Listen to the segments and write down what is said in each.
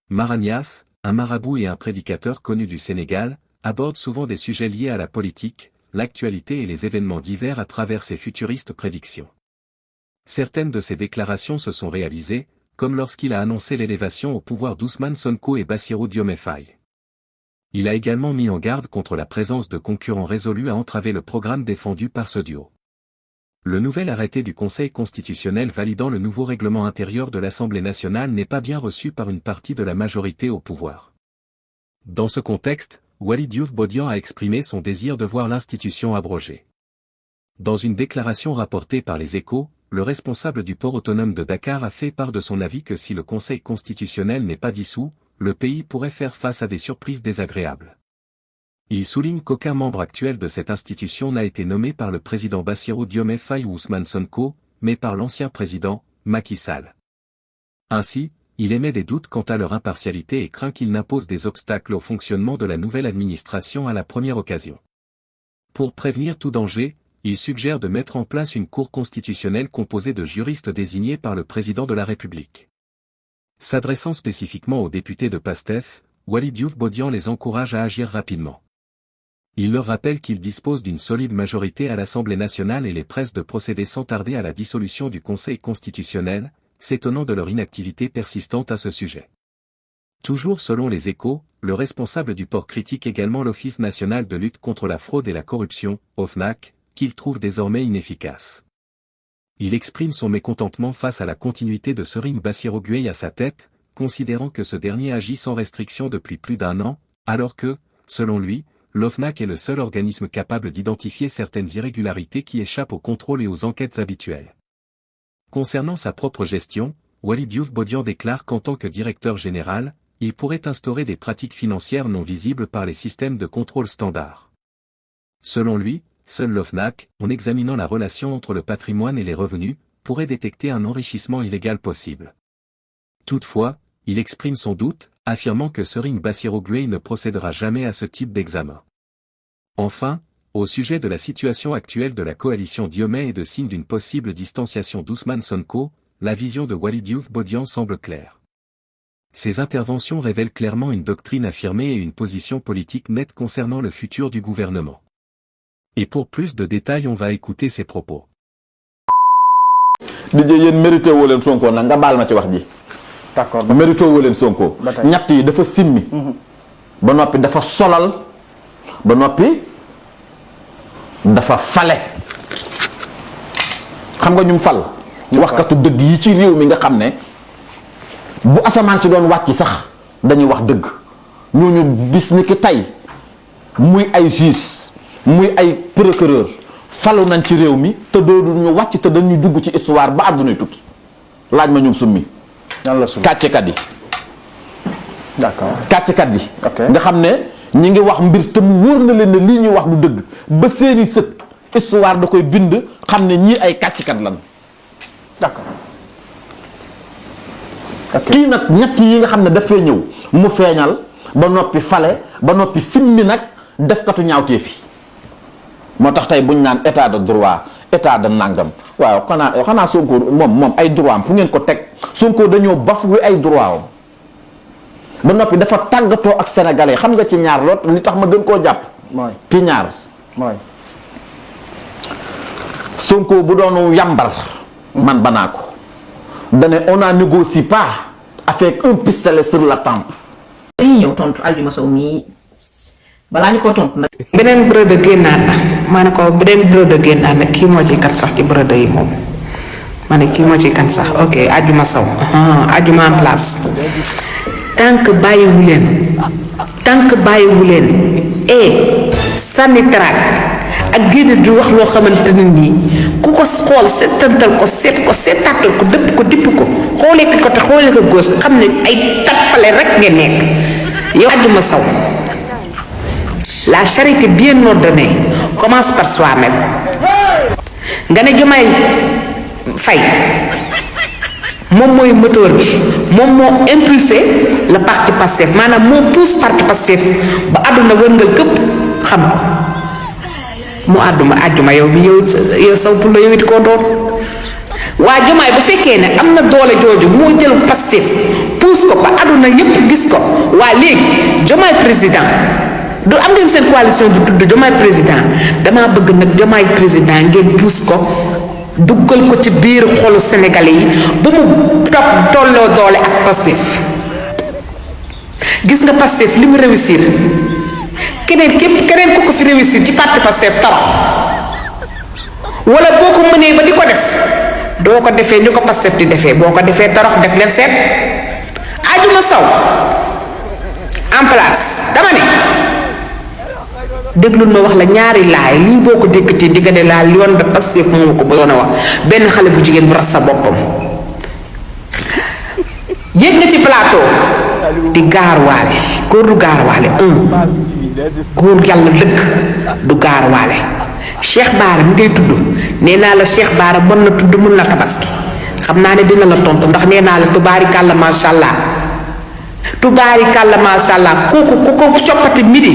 Maragnas, un marabout et un prédicateur connu du Sénégal, aborde souvent des sujets liés à la politique, l'actualité et les événements divers à travers ses futuristes prédictions. Certaines de ses déclarations se sont réalisées, comme lorsqu'il a annoncé l'élévation au pouvoir d'Ousmane Sonko et Bassirou Diomaye Faye. Il a également mis en garde contre la présence de concurrents résolus à entraver le programme défendu par ce duo. Le nouvel arrêté du Conseil constitutionnel validant le nouveau règlement intérieur de l'Assemblée nationale n'est pas bien reçu par une partie de la majorité au pouvoir. Dans ce contexte, Waly Diouf Bodian a exprimé son désir de voir l'institution abrogée. Dans une déclaration rapportée par les Échos, le responsable du port autonome de Dakar a fait part de son avis que si le Conseil constitutionnel n'est pas dissous, le pays pourrait faire face à des surprises désagréables. Il souligne qu'aucun membre actuel de cette institution n'a été nommé par le président Bassirou Diomaye Faye ou Ousmane Sonko, mais par l'ancien président, Macky Sall. Ainsi, il émet des doutes quant à leur impartialité et craint qu'ils n'imposent des obstacles au fonctionnement de la nouvelle administration à la première occasion. Pour prévenir tout danger, il suggère de mettre en place une cour constitutionnelle composée de juristes désignés par le président de la République. S'adressant spécifiquement aux députés de PASTEF, Waly Diouf Bodian les encourage à agir rapidement. Il leur rappelle qu'ils disposent d'une solide majorité à l'Assemblée nationale et les presse de procéder sans tarder à la dissolution du Conseil constitutionnel, s'étonnant de leur inactivité persistante à ce sujet. Toujours selon les Échos, le responsable du port critique également l'Office national de lutte contre la fraude et la corruption, OFNAC, qu'il trouve désormais inefficace. Il exprime son mécontentement face à la continuité de Serigne Bassirou Gueye à sa tête, considérant que ce dernier agit sans restriction depuis plus d'un an, alors que, selon lui, l'OFNAC est le seul organisme capable d'identifier certaines irrégularités qui échappent au contrôle et aux enquêtes habituelles. Concernant sa propre gestion, Waly Diouf Bodian déclare qu'en tant que directeur général, il pourrait instaurer des pratiques financières non visibles par les systèmes de contrôle standards. Selon lui, seul l'OFNAC, en examinant la relation entre le patrimoine et les revenus, pourrait détecter un enrichissement illégal possible. Toutefois, il exprime son doute, affirmant que Serigne Bassirou Gueye ne procédera jamais à ce type d'examen. Enfin, au sujet de la situation actuelle de la coalition Diomaye et de signe d'une possible distanciation d'Ousmane Sonko, la vision de Waly Diouf Bodian semble claire. Ces interventions révèlent clairement une doctrine affirmée et une position politique nette concernant le futur du gouvernement. Et pour plus de détails, on va écouter ses propos. mérité woo leen Sonko nag nga baal ma ci wax ji. d'accord mérité woo leen Sonko. ñett yi dafa simmi. ba noppi dafa solal. ba noppi dafa fale. xam nga ñum fal. waxkatu dëgg yi ci réew mi nga xam ne bu asamaan si doon wàcc sax dañuy wax dëgg ñooñu bis ni ki tey muy ay juge muy ay procureur falu nañ ci réew mi te dooduñu wàcc te dañuy dugg ci histoire ba àddunay tukki laaj ma ñoom summi kàccekat yi d'accord kàccekat yi nga xam ne ñi ngi wax mbir te mu wóor na leen ne lii ñuy wax lu dëgg ba seeni sët histoire da koy bind xam ne ñii ay kàccekat lan d'accord kii nag ñett yi nga xam ne dafay ñëw mu feeñal ba noppi fale ba noppi simmi nag defkatu ñaawtee fi moo tax tey buñ naan état de droit état de nangam waaw xanaa Sonko moom ay droit am fu ngeen ko teg Sonko dañoo bafoué ay droit am ba noppi dafa tàggatoo ak sénégalais xam nga ci ñaar loot li tax ma gën koo jàpp ci ñaar Sonko bu doonu yàmbar man banaa ko dane on a négocié pas avec un pistolet sur la tempe. dañuy ñëw tontu Aldima Sow mii balaa ñu ko tontu nag. beneen brode génnaat na ma ne ko beneen brode génnaat na kii moo ci kat sax ci brode yi moom ma ne kii moo ci kan sax ok Aldima Sow Aldima en place tant que bàyyiwu leen sànni traak ak génn di wax loo xamante ne nii ku ko xool seetantal ko seetaatal ko dëpp ko dipp ko xoolee ko côté xoolee ko gauche xam ne ay tappale rek nga nekk yow Aldima Sow la charité bien ordonnée commence par soi-même nga ne Diomaye Faye moom mooy moteur bi moom moo impulsé le parti Pastef maanaam moo pousse parti Pastef ba àdduna wërngal këpp xam ko mu àjjuma yow bi yow saw pulo yow it koo doon waa Diomaye bu fekkee ne am na doole jooju moo jël Pastef puus ko ba àdduna yépp gis ko waa léegi Diomaye président du am ngeen seen coalition du tudd Diomaye président damaa bëgg nag Diomaye président ngeen puus ko duggal ko ci biir xolu Sénégalais yi ba mu tolloo doole ak Pastef gis nga Pastef li mu réussir keneen ku ko fi réussir ci parti Pastef torox wala boo ko mënee ba di ko def doo ko defee ni ko Pastef di defee boo ko defee torox def leen seet Adjuma Sow en place dama ne déglul ma wax la ñaari laay lii boo ko dékkatee di nga ne laa yoon de Pastef moo ko bëggoon a wax benn xale bu jigéen bu ras sa boppam yéeg nga ci plateau di gaarwaale góor du gaarwaale góor yàlla dëkk du gaarwaale Cheikh Bara mi ngay tudd nee naa la Cheikh Bara mën na tudd mën na tabaski xam naa ne dina la tontu ndax nee naa la tubaarikàlla macha allah tubaarikàlla macha allah kooku ku ko coppati midi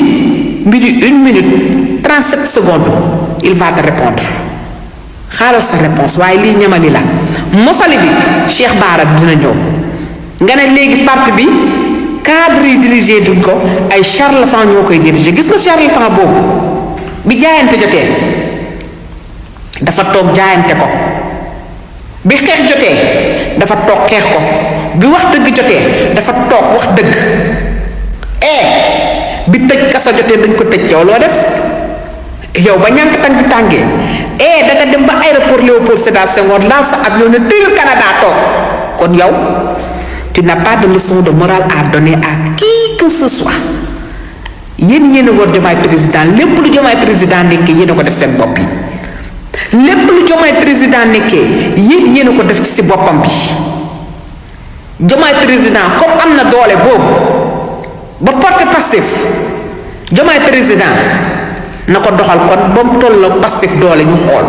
1 minute 37 secondes il va te répondre xaaral sa réponse waaye lii ñamali la mosali bi Cheikh Bara dina ñëw nga ne léegi parti bi cadre yi dirigé duñ ko ay charlatan ñoo koy dirigé gis nga charlatan boobu bi jaayante jotee dafa toog jaayante ko bi xeex jotee dafa toog xeex ko bi wax dëgg jotee dafa toog wax dëgg bi tëj kaso jotee dañ ko tëj yow loo def yow ba ñànk tàng bi tàngee danga dem ba aéroport Léopold Sédar Senghor laal sa avion ne tëyul Canada toog kon yow tu n'as pas de leçon de morale à donner à qui que ce soit yéen a war Diomaye président lépp lu Diomaye président nekkee yéen a ko def seen bopp yi lépp lu Diomaye président nekkee yéen a ko def ci boppam bi Diomaye président comme am na doole boobu ba porte Pastef Diomaye président na ko doxal kon ba mu tolloo Pastef doole ñu xool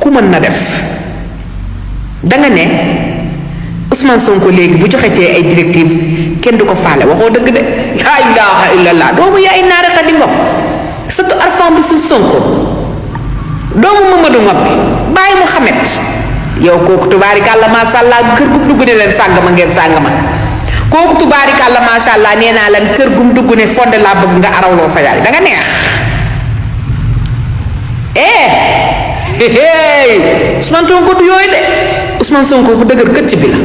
ku mën na def danga ne Ousmane Sonko léegi bu joxe ci ay directive kenn du ko faale waxoo dëgg de laa ilaaha illallah doomu yaay naare Xadi Ngom surtout arfan bi su Sonko doomu Mamadou Ngom bi bàyyi Mouhamed yow kooku tubaarikàlla macha allah kër gu dugg ne leen sàng ma ngeen sàng ma kooku tubaarikàlla macha allah nee naa leen kër gum dugg ne fonde laa bëgg nga arawloo sa yaay danga neex Ousmane Sonko du yooyu de Ousmane Sonko bu dëgër këcc bi la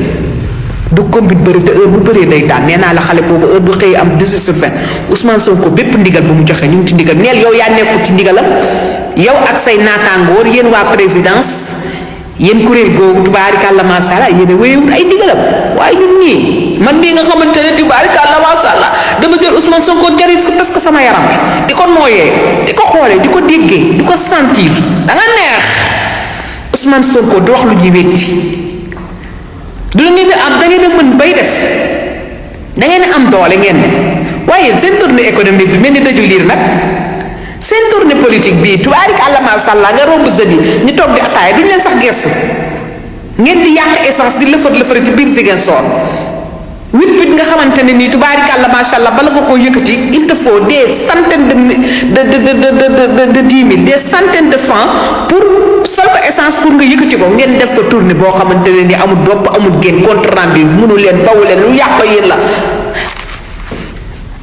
du combine bëri te heure bu bëree day daan nee naa la xale boobu heure bu xëy am 18 sur 20 Ousmane Sonko bépp ndigal bu mu joxe ñu ngi ci ndigal neel yow yaa nekkul ci ndigalam yow ak say naataangoor yéen waa présidence yéen kuréel googu tubaarikàlla macha allah yéen a wéyewul ay ndigalam waaye ñun ñii man mii nga xamante ne tubaarikàlla macha allah dama jël Ousmane Sonko jaris ko tas ko sama yaram bi di ko nooyee di ko xoolee di ko déggee di ko sentir da nga neex Ousmane Sonko du wax lu ñuy wetti du ngeen di am da ngeen a mën bay def da ngeen a am doole ngeen ne waaye seen tournée économique bi mel ni daju liir nag seen tournée politique bii tubaarikàlla macha allah nga romb sën yi ñu toog di ataaya duñ leen sax gestu ngeen di yàq essence di lëfër lëfër ci biir Ziguinchor wit nga xamante ne nii tubaarikàlla macha allah bala nga koo yëkkati il te faut des centaines de 10 000 des centaines de francs pour sol ko essence pour nga yëkkati ko ngeen def ko tournée boo xamante ne nii amul bopp amul génn compte rendu mënu leen bawu leen lu yàq yéen la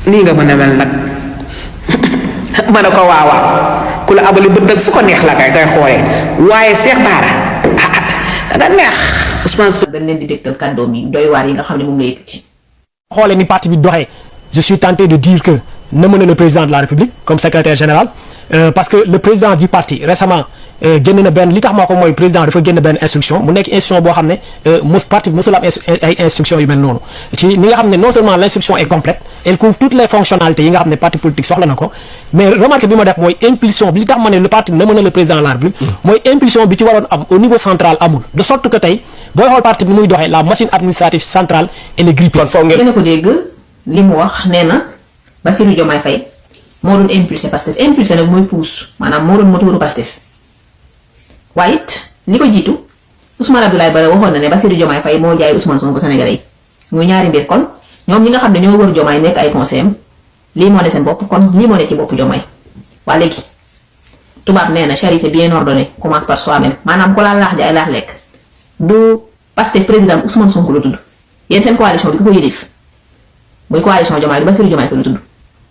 nii nga mën a mel nag ma ne ko waawaaw ku la abali bët nag fu ko neex la kay xoolee waaye Cheikh Bara da neex Ousmane Sonko dañ leen di dégtal kàddoom yi doy waar yi nga xam ne moom la yëkkati. xoolee ni parti bi doxee je suis tenté de dire que na mën le président de la République comme secrétaire général parce que le président du parti récemment génn na benn li tax maa ko mooy président dafa génn benn instruction mu nekk instruction boo xam ne parti bi mosul am ay instruction yu mel noonu ci ni nga xam ne non seulement l' instruction est complète elle couvre toutes les fonctionnalités yi nga xam ne parti politique soxla na ko mais remarque bi ma def mooy impulsion bi li tax ma ne le parti na mën le président de la République mooy impulsion bi ci waroon am au niveau central amul de sorte que tey booy xool parti bi muy doxee la machine administrative centrale elle est grippée. ngeen a ko dégg li mu wax nee na Bassirou Diomaye Faye moo doon impulsé Pastef impulsé nag mooy pousse maanaam moo doon motoru Pastef waaye it li ko jiitu Ousmane Abdoulaye Bara waxoon na ne Bassirou Diomaye Faye moo jaay Ousmane Sonko Sénégalais yi muy ñaari mbir kon ñoom ñi nga xam ne ñoo wër Diomaye nekk ay conseil am lii moo ne seen bopp kon lii moo ne ci bopp Diomaye waa léegi tubaab nee na charité bien ordonnée commence par soi-même maanaam ko laa laax jaay laax lekk du Pastef président Ousmane Sonko la tudd yéen seen coalition bi ku ko yilif muy coalition Diomaye du Bassirou Diomaye Faye lu tudd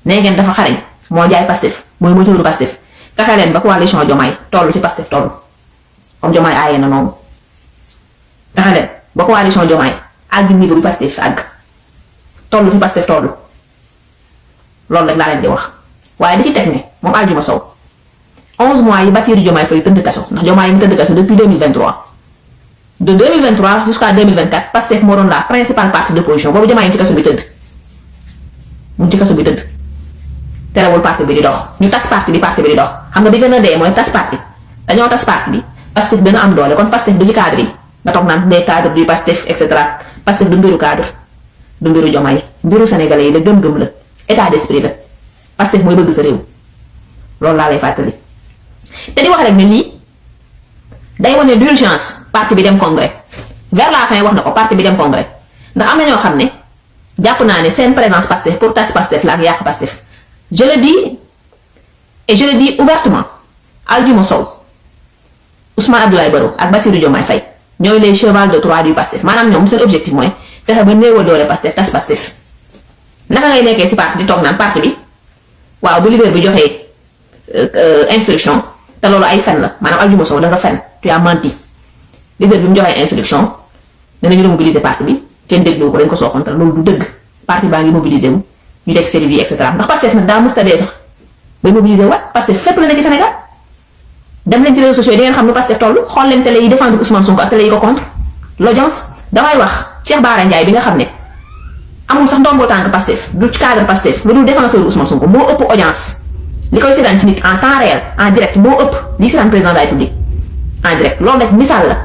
nee ngeen dafa xarañ moo jaay Pastef mooy moteuru Pastef fexe leen ba coalition Diomaye toll ci Pastef toll comme Diomaye aaye na noonu fexe leen ba coalition Diomaye àgg niveau bi Pastef àgg toll fi Pastef toll loolu rek laa leen di wax waaye di ci teg ne moom Aldiouma Sow 11 mois yi Bassirou Diomaye Faye tëdd kaso ndax Diomaye ngi tëdd kaso depuis 2023 de 2023 jusqu'à 2024 Pastef moo doon la principale partie d'opposition boobu Diomaye ngi ci kaso bi tëdd mu ngi ci kaso bi tëdd terewul parti bi di dox ñu tas parti bi di dox xam nga di gën a dee mooy tas parti dañoo tas parti bi Pastef gën a am doole kon Pastef du ci cadre yi nga toog naan des cadres du Pastef et cetera Pastef du mbiru cadre du mbiru Diomaye mbiru sénégalais yi la gëm-gëm la état d'esprit la Pastef mooy bëgg sa réew loolu laa lay fàttali te di wax rek ne lii day wane d'urgence parti bi dem congrès vers la fin wax na ko parti bi dem congrès ndax am na ñoo xam ne jàpp naa ne seen présence Pastef pour tas Pastef la ak yàq Pastef je le dis et je le dis ouvertement Aldiouma Sow Ousmane Abdoulaye Baro ak Bassirou Diomaye Faye ñooy les cheval de Troie du Pastef maanaam ñoom seen objectif mooy fexe ba néewal doole Pastef tas Pastef naka ngay nekkee si parti di toog naan parti bi waaw bu leader bi joxee instruction te loolu ay fen la maanaam Aldiouma Sow dafa fen tu as menti leader bi mu joxee instruction danañu remobiliser parti bi kenn déglu ko dañ ko sooxantal loolu du dëgg parti baa ngi mobiliser wu ñu teg cellules yi et cetera ndax Pastef nag daa mësta dee sax bay mobiliser waat Pastef fépp la ne ci Sénégal dem leen ci réseaux sociaux yi da ngeen xam ne Pastef toll xool leen télé yi défendre Ousmane Sonko ak télé yi ko contre l'audience damay wax Cheikh Bara Ndiaye bi nga xam ne amul sax ndombo tànk Pastef du cadre Pastef lu dul défenseur Ousmane Sonko moo ëpp audience li koy seetaan ci nit en temps réel en direct moo ëpp li seetaan président de la République en direct loolu rek misaal la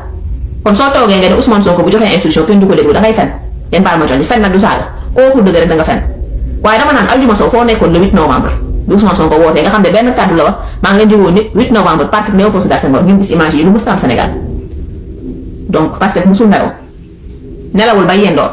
kon soo toogee nga ne Ousmane Sonko bu joxee instruction kenn du ko déglu da ngay fen yéen baal ma jox ni fen nag du saaga koo waxul dëgg rek da nga fen waaye dama naan Aldiouma Sow foo nekkoon le 8 novembre bi Ousmane Sonko wootee nga xam ne benn kàddu la wax maa ngi leen di woo nit 8 novembre parti Léopold Sédar Senghor ngeen gis image yi lu musta am Sénégal donc Pastef musul nelawul ba yendoor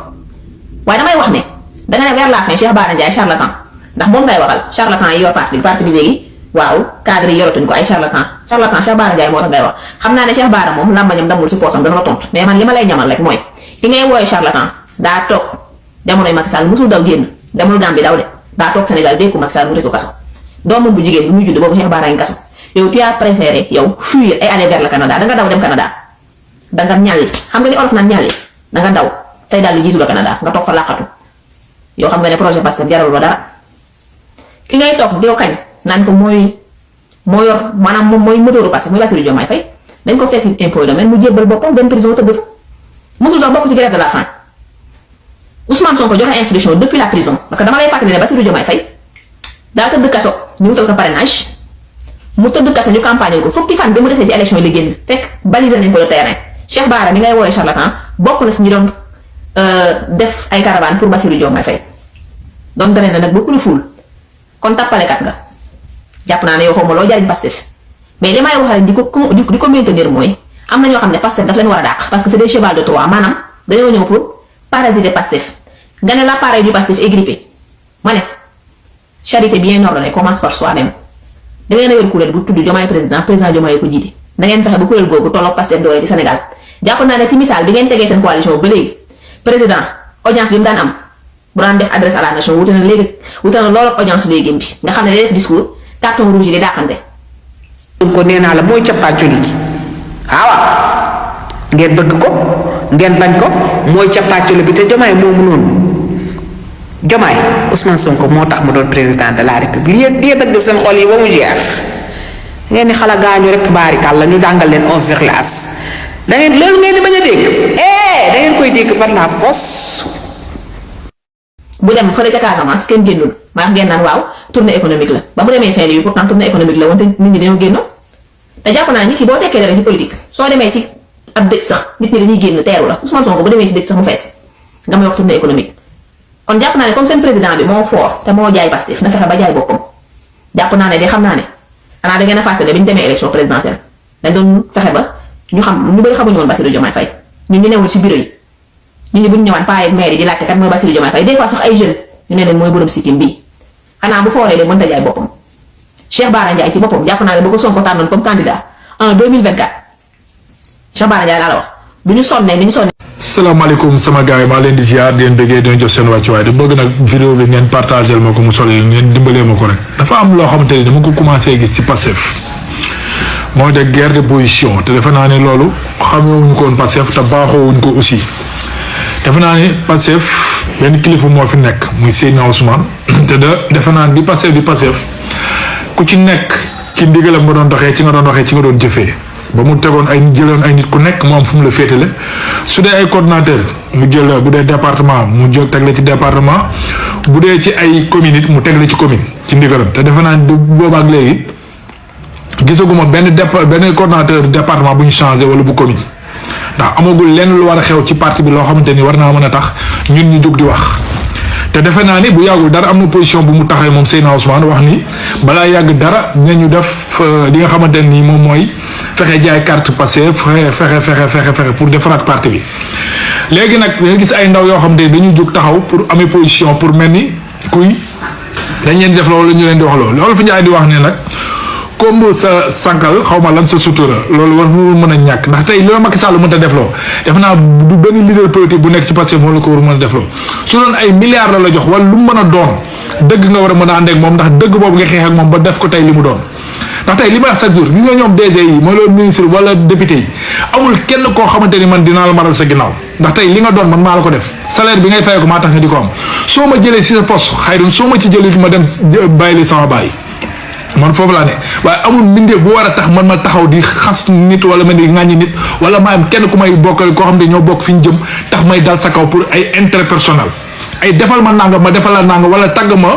waaye damay wax ne danga ne vers la fin Cheikh Bara Ndiaye charlatan ndax moom ngay waxal charlatan yi yor parti bi léegi waaw cadre yi yoratuñ ko ay charlatan Cheikh Bara Ndiaye moo tax ngay wax xam naa ne Cheikh Bara moom làmbañam damul si poosam dana la tontu mais man li ma lay ñamal rek mooy ki ngay wooye charlatan daa toog jamonoy Macky Sall musul daw génn demul Gambie daw de daa toog Sénégal dékku Macky Sall mu tëj ko kaso doomam bu jigéen bi muy judd boobu Cheikh Bara ngi kaso yow tu as préféré yow fuir et aller vers le Canada danga daw dem Canada danga ñàlli xam nga ni olof naan ñàlli danga daw say daal di jiitu la Canada nga toog fa laqatu yow xam nga ne projet Pastef jarul ba dara ki ngay toog di ko kañ naan ko moo yor maanaam moom mooy moteuru Pastef muy Bassirou Diomaye Faye dañ ko fekk impôt domaine mu jébbal boppam dem prison tëdd fa mosul sax bokk ci grève de la faim Ousmane Sonko joxe instruction depuis la prison parce que dama lay fàttali ne Bassirou Diomaye Faye daa tëdd kaso ñu wutal ko parrainage mu tëdd kaso ñu campagne ko fukki fan bi mu defee ci élection yi la génn fekk balisé nañ ko le terrain Cheikh Bara mi ngay woowee charlatan bokk na si ñi doon def ay caravane pour Bassirou Diomaye Faye doon tane na nag beaucoup de foule kon tappalekat nga jàpp naa ne yow xaw ma loo jariñ Pastef mais li may wax rek di ko maintenir mooy am na ñoo xam ne Pastef daf leen war a dàq parce que c'est des cheval de Troie maanaam dañoo ñëw pour parasiter Pastef nga ne l'appareil du Pastef est grippé ma ne charité bien ordonnée commence par soi-même da ngeen a yor kuréel bu tudd Diomaye président Diomaye ko jiite da ngeen fexe ba kuréel googu tolloog Pastef doole ci Sénégal jàpp naa ne ci misaal bi ngeen tegee seen coalition ba léegi président audience bi mu daan am bu daan def adresse à la nation wute na loolu ak audience léegi bi nga xam ne day def discours carton rouge yi di dàqante. ko nee naa la mooy cappaaculi gi waaw ngeen bëgg ko ngeen bañ ko mooy cappaaculi bi te Diomaye moomu noonu Diomaye Ousmane Sonko moo tax mu doon président de la république lii dëgg seen xol yi ba mu jeex ngeen ni xala gaañu rek baarikal la ñu jàngal leen 11 classe da ngeen loolu ngeen di bañ a dégg da ngeen koy dégg par la force. bu dem fële ca Casamance kenn génnul maa ngeen naan waaw tournée économique la ba mu demee Saint-Louis pourtant tournée économique la wante nit ñi dañoo génnoon te jàpp naa nit ki boo tekkee dara ci politique soo demee ci ab dëj sax nit ñi dañuy génn teeru la Ousmane Sonko bu demee ci dëj sax mu fees nga may wax tournée économique kon jàpp naa ne comme seen président bi moo fort te moo jaay Pastef na fexe ba jaay boppam jàpp naa ne de xam naa ne xanaa da ngeen a fàttali bi ñu demee élection présidentielle dañ doon fexe ba ñu xam ñu bëri xamuñu woon Bassirou Diomaye Faye ñun ñu newul ci bureau yi ñu bu ñu ñëwaan paa yeeg maire yi di laajte kat mooy Bassirou Diomaye Faye des fois sax ay jeunes ñu ne leen mooy borom sikkim bii xanaa bu fooree de mënta jaay boppam Cheikh Bara Ndiaye ci boppam jàpp naa ne bu ko Sonko tànnoon comme candidat en 2024 Cheikh Bara Ndiaye laa la wax du ñu sonnee ni ñu sonnee salaamaaleykum sama gars yi maa leen di ziar di leen bëggee di leen jox seen wàccuwaay di bëgg nag vidéo bi ngeen partagé ma ko mu solo yi ngeen dimbalee ma ko rek dafa am loo xamante ni dama ko commencé gis ci Pastef mooy de guerre de position te defe naa ne loolu xamewuñ ko woon Pastef te baaxoowuñ ko aussi defe naa ne Pastef benn kilifa moo fi nekk muy Seydina Ousmane te defe naa ne di Pastef ku ci nekk ci ndigalam nga doon doxee ci nga doon jëfee ba mu tegoon jëloon ay nit ku nekk mu am fu mu la féetale su dee ay coordonnateur mu jël bu dee département mu jóg teg la ci département bu dee ci ay commune it mu teg la ci commune ci ndigalam te defe naa ne boobaak léegi gisaguma benn coordonnateur département bu ñu changé wala bu commune ndax amagul lenn lu war a xew ci parti bi loo xamante ni war naa mën a tax ñun ñu jóg di wax te defe naa ni bu yàggul dara am na position bu mu taxee moom Seydina Ousmane wax ni balaa yàgg dara ñu def li nga xamante ni moom mooy fexe jaay carte passé fexe pour defaraat parti bi léegi nag nga gis ay ndaw yoo xam ne dañuy jóg taxaw pour amee position pour mel ni kuy dañ leen def loolu ñu leen di wax loolu fi Njaay di wax ne nag comme sa sànkal xaw ma lan sa sutura loolu war mën a ñàkk ndax tey loolu Macky Sall mën a def loo def naa du benn leader politique bu nekk ci Pastef moo la ko war mën a def loo su doon ay milliards la jox wala lu mu mën a doon dëgg nga war a mën a ànd ak moom ndax dëgg boobu nga xeex ak moom ba def ko tey li mu doon ndax tey li ma wax chaque jour gis nga ñoom DG yi mooy loolu ministre wala député yi amul kenn koo xamante ni man dinaa la maral sa ginnaaw ndax tey li nga doon man maa la ko def salaire bi ngay fay ko maa tax nga di ko am soo ma jëlee si sa poste xayrun soo ma ci jëlee ma dem bàyyi li sama bàyyi man foofu laa ne waaye amul mbindeef bu war a tax man ma taxaw di xas nit wala ma di ŋàññi nit wala ma am kenn ku may bokkal koo xam ne ñoo bokk fi ñu jëm tax may dal sa kaw pour ay intérêt personnel ay defal ma nangam ma defal la nangam wala tàgg ma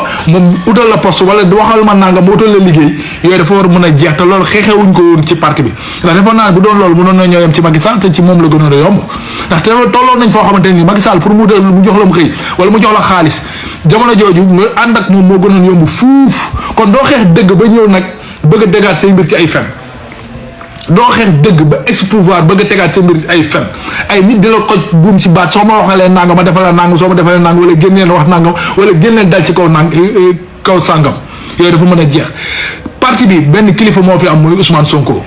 utal la poste wala waxal ma nangam ma utal la liggéey yooyu dafa war a mën a jeex te loolu xeexewuñ ko woon ci parti bi ndax defoon naa ne bu doon loolu mënoon na ñoo yem ci Macky Sall te ci moom la gënoon a yomb ndax te tolloon nañ foo xamante ni Macky Sall pour mu jox la mu xëy wala mu jox la xaalis jamono jooju nga ànd ak moom moo gënoon yomb fuuf kon doo xeex dëgg ba ñëw nag bëgg a dégaat say mbir ci ay fen doo xeex dëgg ba ex-pouvoir bëgg a tegaat seen mbir ay fen ay nit di la xoj buum si baat soo ma waxalee nangam ma defal la nangam soo ma defalee nangam wala génn leen wax nangam wala génn leen dal ci kaw sàngam yooyu dafa mën a jeex parti bi benn kilifa moo fi am muy Ousmane Sonko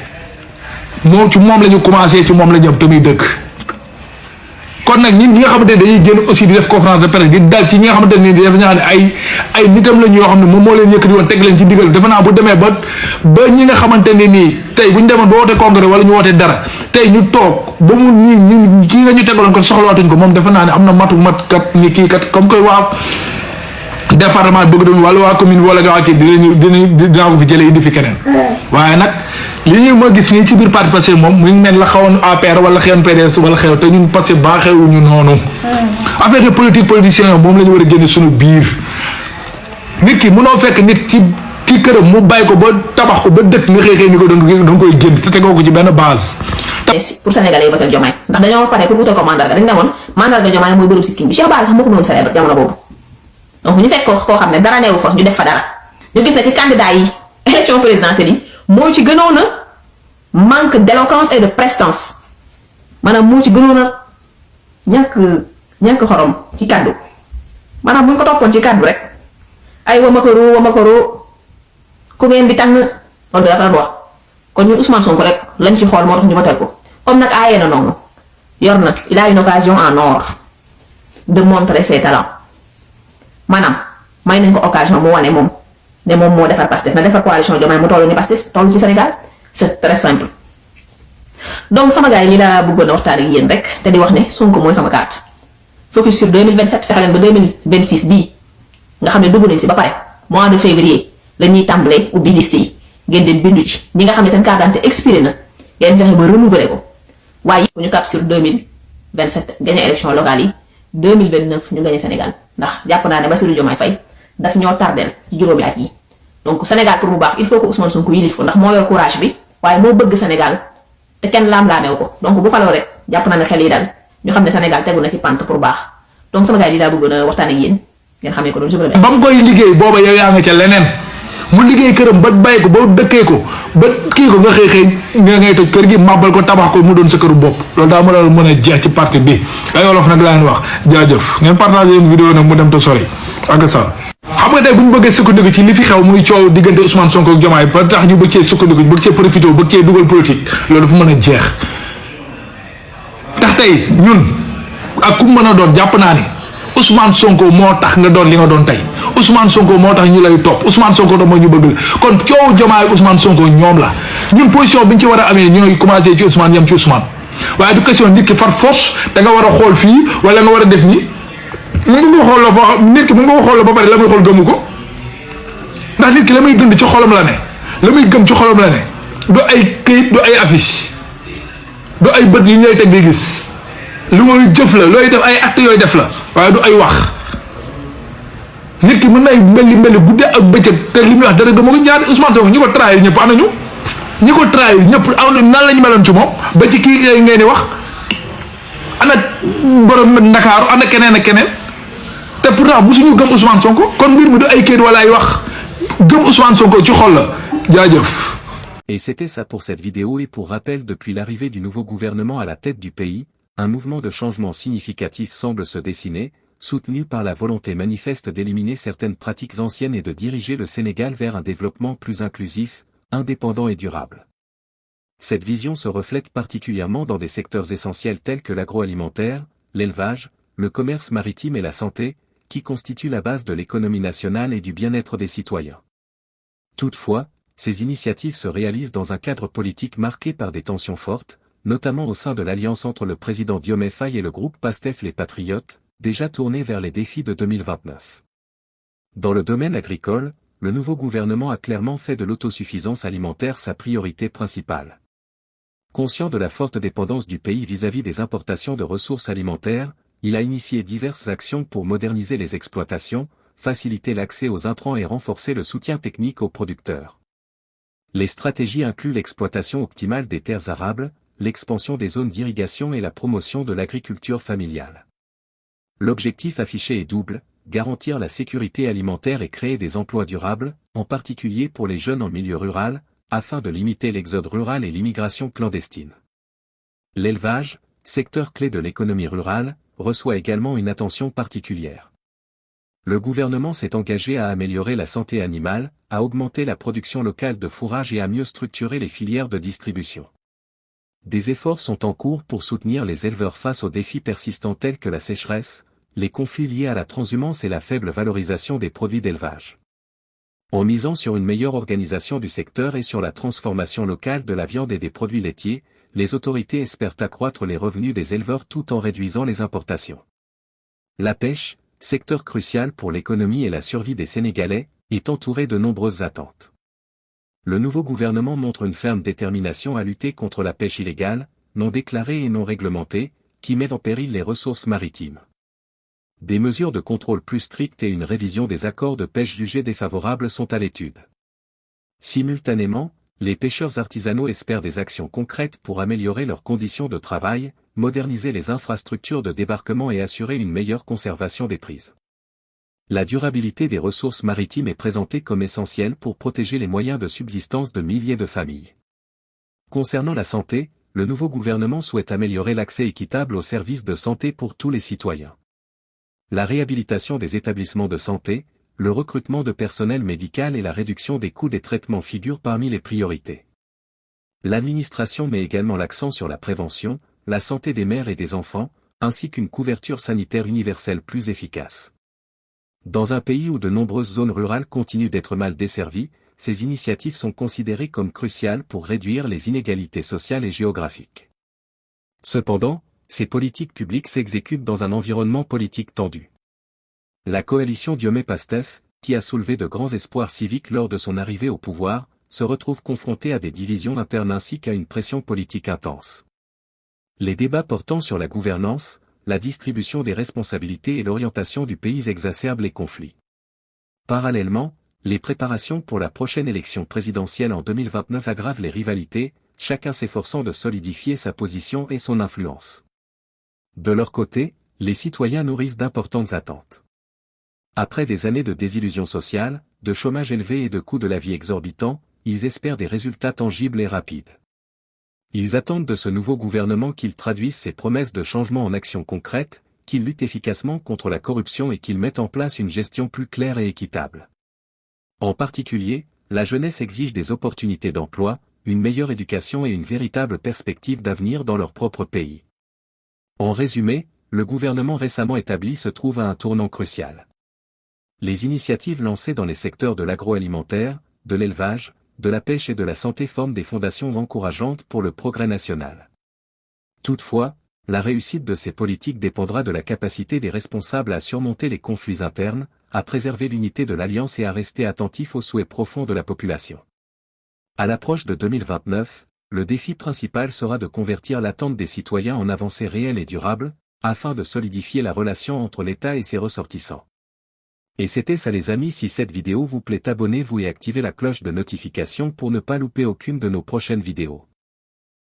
moom ci moom la ñu commencé ci moom la ñu am te muy dëgg kon nag ñi nga xamante ne dañuy génn aussi di def conférence de presse di dal ci ñi nga xamante ne dafa ñaa ne ay nitam la ñu yoo xam ne moom moo leen yëkkati woon teg leen ci digal defe naa bu demee ba ñi nga xamante ne nii tey bu ñu demoon ba woote congrès wala ñu woote dara tey ñu toog ba mu ñu kii nga ñu tegaloon ko soxlawaatuñ ko moom defe naa ne am na mat kat ni kii kat comme que waa département bëgg doon wala waa commune wala nga waa kii dinaa ko fi jëlee indi fi keneen waaye nag li ñu ma gis nii ci biir parti Pastef moom mu ngi mel la xawoon APR wala xewoon PDS wala xew te ñun Pastef baa xewuñu noonu affaire de politique politicien yo moom la ñu war a génne suñu biir nit ki mënoo fekk nit ci këram mu bàyyi ko ba tabax ko ba dëkk nga xëy ni ko danga koy génn te tegoo ko ci benn base pour Sénégalais yi votel Diomaye ndax dañoo pare pour wutal ko mandarga dañ ne woon mandarga Diomaye mooy bërëb sikkim bi Cheikh Bara sax moo ko noonu célèbre jamono boobu donc ñu fekk koo xam ne dara neewu fa ñu def fa dara ñu gis ne ci candidat yi élection présidentielle yi moo ci gënoon a manque d'éloquence et de prestance maanaam moo ci gënoon a ñàkk xorom ci kaddu maanaam bu ñu ko toppoon ci kaddu rek ay wamakaro ku ngeen di tànn loolu dafa wax kon ñun Ousmane Sonko rek lañ ci xool moo tax ñu votel ko comme nag aayee na noonu yor na il a une occasion en or de montrer ses talents maanaam may nañ ko occasion mu wane moom ne moom moo defar Pastef na defar coalition Diomaye mu toll ni Pastef toll ci Sénégal c'est très simple donc sama gars yi lii laa bëggoon a waxtaan ak yéen rek te di wax ne Sonko mooy sama carte focus sur 2027 fexe leen ba 2026 bii nga xam ne dugg nañ si ba pare mois de février la ñuy tàmbalee ubbi liste yi ngeen dem bindu ci ñi nga xam ne seen carte d'identité expiré na ngeen fexe ba renouveler ko waaye bu ñu cap sur 2027 gagné élection locale yi 2029 ñu gagné Sénégal ndax jàpp naa ne Bassirou Diomaye Faye daf ñoo tardel ci juróomi at yi donc Sénégal pour mu baax il faut que Ousmane Sonko yilif ko ndax moo yor courage bi waaye moo bëgg Sénégal te kenn laam-laameewu ko donc bu faloo rek jàpp naa ne xel yi daal ñu xam ne Sénégal tegu na ci pante pour baax donc sama gars yi laa bëgg na waxtaan ak yéen ngeen xamee ko doon je ba mu koy liggéey booba yow yaa nga ca leneen mu liggéey këram ba bàyyi ko ba dëkkee ko ba kii ko nga xëy nga ngay toj kër gi màbbal ko tabax ko mu doon sa këru bopp loolu daa mën a jeex ci parti bi ay wolof nag laa leen wax jaajëf ngeen partagé une vidéo nag mu dem te sori ak ça xam nga tey bu ñu bëggee sukkandiku ci li fi xew muy coow diggante Ousmane Sonko ak Diomaye ba tax ñu bëgg cee sukkandiku bëgg cee profité bëgg cee dugal politique loolu dafa mën a jeex tax tey ñun ak ku mën a doon jàpp naa ne Ousmane Sonko moo tax nga doon li nga doon tey Ousmane Sonko moo tax ñu lay topp Ousmane Sonko tax moo ñu bëgg la kon coow Diomaye Ousmane Sonko ñoom la ñun position bi ñu ci war a amee ñooy commencé ci Ousmane yem ci Ousmane waaye du question nit ki far force da nga war a xool fii wala nga war a def nii mu ngi ko xool la foo nit ki mu ngi ko xool la ba pare la muy xool gëmu ko ndax nit ki la muy dund ci xolam la ne la muy gëm ci xolam la ne du ay këyit du ay affiche du ay bët yi ñooy teg di gis lu mooy jëf la looy def ay acte yooyu def la waaye du ay wax nit ki mën nay mbeli guddee ak bëccëg te li muy wax dara dama ko ñaari Ousmane Sonko ñi ko trahir ñëpp am nañu ñi ko trahir ñëpp am na nan la ñu meloon ci moom ba ci kii ngeen di wax ana borom Ndakaaru ana keneen ak keneen te pourtant musuñu gëm Ousmane Sonko kon mbir mi du ay kayit wala ay wax gëm Ousmane Sonko ci xol la jaajëf. Et c'était ça pour cette vidéo et pour rappel depuis l'arrivée du nouveau gouvernement à la tête du pays, un mouvement de changement significatif semble se dessiner, soutenu par la volonté manifeste d'éliminer certaines pratiques anciennes et de diriger le Sénégal vers un développement plus inclusif, indépendant et durable. Cette vision se reflète particulièrement dans des secteurs essentiels tels que l'agroalimentaire, l'élevage, le commerce maritime et la santé, qui constituent la base de l'économie nationale et du bien-être des citoyens. Toutefois, ces initiatives se réalisent dans un cadre politique marqué par des tensions fortes, notamment au sein de l'alliance entre le président Diomaye Faye et le groupe PASTEF Les Patriotes, déjà tourné vers les défis de 2029. Dans le domaine agricole, le nouveau gouvernement a clairement fait de l'autosuffisance alimentaire sa priorité principale. Conscient de la forte dépendance du pays vis-à-vis des importations de ressources alimentaires, il a initié diverses actions pour moderniser les exploitations, faciliter l'accès aux intrants et renforcer le soutien technique aux producteurs. Les stratégies incluent l'exploitation optimale des terres arables, l'expansion des zones d'irrigation et la promotion de l'agriculture familiale. L'objectif affiché est double, garantir la sécurité alimentaire et créer des emplois durables, en particulier pour les jeunes en milieu rural, afin de limiter l'exode rural et l'immigration clandestine. L'élevage, secteur clé de l'économie rurale, reçoit également une attention particulière. Le gouvernement s'est engagé à améliorer la santé animale, à augmenter la production locale de fourrage et à mieux structurer les filières de distribution. Des efforts sont en cours pour soutenir les éleveurs face aux défis persistants tels que la sécheresse, les conflits liés à la transhumance et la faible valorisation des produits d'élevage. En misant sur une meilleure organisation du secteur et sur la transformation locale de la viande et des produits laitiers, les autorités espèrent accroître les revenus des éleveurs tout en réduisant les importations. La pêche, secteur crucial pour l'économie et la survie des Sénégalais, est entouré de nombreuses attentes. Le nouveau gouvernement montre une ferme détermination à lutter contre la pêche illégale, non déclarée et non réglementée, qui met en péril les ressources maritimes. Des mesures de contrôle plus strictes et une révision des accords de pêche jugés défavorables sont à l'étude. Simultanément, les pêcheurs artisanaux espèrent des actions concrètes pour améliorer leurs conditions de travail, moderniser les infrastructures de débarquement et assurer une meilleure conservation des prises. La durabilité des ressources maritimes est présentée comme essentielle pour protéger les moyens de subsistance de milliers de familles. Concernant la santé, le nouveau gouvernement souhaite améliorer l'accès équitable aux services de santé pour tous les citoyens. La réhabilitation des établissements de santé, le recrutement de personnel médical et la réduction des coûts des traitements figurent parmi les priorités. L'administration met également l'accent sur la prévention, la santé des mères et des enfants, ainsi qu'une couverture sanitaire universelle plus efficace. Dans un pays où de nombreuses zones rurales continuent d'être mal desservies, ces initiatives sont considérées comme cruciales pour réduire les inégalités sociales et géographiques. Cependant, ces politiques publiques s'exécutent dans un environnement politique tendu. La coalition Diomaye-Pastef, qui a soulevé de grands espoirs civiques lors de son arrivée au pouvoir, se retrouve confrontée à des divisions internes ainsi qu'à une pression politique intense. Les débats portant sur la gouvernance, la distribution des responsabilités et l'orientation du pays exacerbent les conflits. Parallèlement, les préparations pour la prochaine élection présidentielle en 2029 aggravent les rivalités, chacun s'efforçant de solidifier sa position et son influence. De leur côté, les citoyens nourrissent d'importantes attentes. Après des années de désillusion sociale, de chômage élevé et de coûts de la vie exorbitants, ils espèrent des résultats tangibles et rapides. Ils attendent de ce nouveau gouvernement qu'il traduise ses promesses de changement en actions concrètes, qu'il lutte efficacement contre la corruption et qu'il mette en place une gestion plus claire et équitable. En particulier, la jeunesse exige des opportunités d'emploi, une meilleure éducation et une véritable perspective d'avenir dans leur propre pays. En résumé, le gouvernement récemment établi se trouve à un tournant crucial. Les initiatives lancées dans les secteurs de l'agroalimentaire, de l'élevage, de la pêche et de la santé forment des fondations encourageantes pour le progrès national. Toutefois, la réussite de ces politiques dépendra de la capacité des responsables à surmonter les conflits internes, à préserver l'unité de l'Alliance et à rester attentifs aux souhaits profonds de la population. À l'approche de 2029, le défi principal sera de convertir l'attente des citoyens en avancées réelles et durables, afin de solidifier la relation entre l'État et ses ressortissants. Et c'était ça les amis, si cette vidéo vous plaît, abonnez-vous et activez la cloche de notification pour ne pas louper aucune de nos prochaines vidéos.